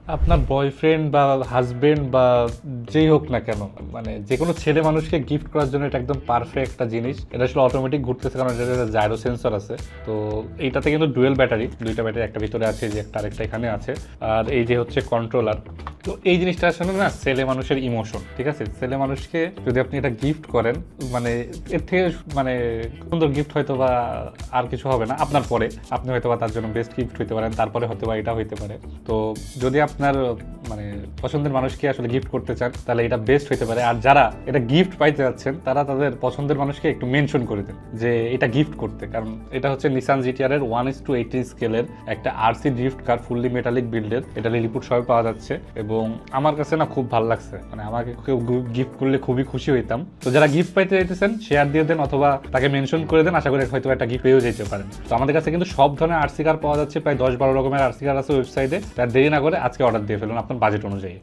আপনার বয়ফ্রেন্ড বা হাজবেন্ড বা যেই হোক না কেন, মানে যে কোনো ছেলে মানুষকে গিফট করার জন্য এটা একদম পারফেক্ট একটা জিনিস। এটা আসলে অটোমেটিক ঘুরতেছে কারণ এটা জাইরো সেন্সর আছে। তো এইটাতে কিন্তু ডুয়েল ব্যাটারি, দুইটা ব্যাটারি, একটা ভিতরে আছে, যে একটা আরেকটা এখানে আছে। আর এই যে হচ্ছে কন্ট্রোলার। তো এই জিনিসটা আসলে না ছেলে মানুষের ইমোশন, ঠিক আছে? ছেলে মানুষকে যদি আপনি এটা গিফট করেন, মানে এর থেকে মানে সুন্দর গিফট হয়তো বা আর কিছু হবে না। আপনার পরে আপনি হয়তো বা তার জন্য বেস্ট গিফট হইতে পারেন, তারপরে হয়তো বা এটা হইতে পারে। তো যদি আপনার মানে পছন্দের মানুষকে আসলে গিফট করতে চান তাহলে এটা বেস্ট হইতে পারে। আর যারা এটা গিফট পাইতে যাচ্ছেন তারা তাদের পছন্দের মানুষকে একটু মেনশন করে দেন যে এটা গিফট করতে, কারণ এটা হচ্ছে নিসান জিটিআর এর 1:80 স্কেলের একটা আরসি ড্রিফট কার, ফুললি মেটালিক বিল্ডের। এটা লিলিপুট সবে পাওয়া যাচ্ছে এবং আমার কাছে না খুব ভালো লাগছে, মানে আমাকে কেউ গিফট করলে খুবই খুশি হইতাম। তো যারা গিফট পাইতে চাইতেছেন শেয়ার দিয়ে দেন অথবা তাকে মেনশন করে দেন, আশা করি হয়তো একটা গিফট পেয়েও যেতে পারেন। তো আমাদের কাছে কিন্তু সব ধরনের আরসি কার পাওয়া যাচ্ছে, প্রায় 10-12 রকমের আরসি কার আছে ওয়েবসাইটে। তার দেরি না করে আজকে অর্ডার দিয়ে ফেলুন আপনার বাজেট অনুযায়ী।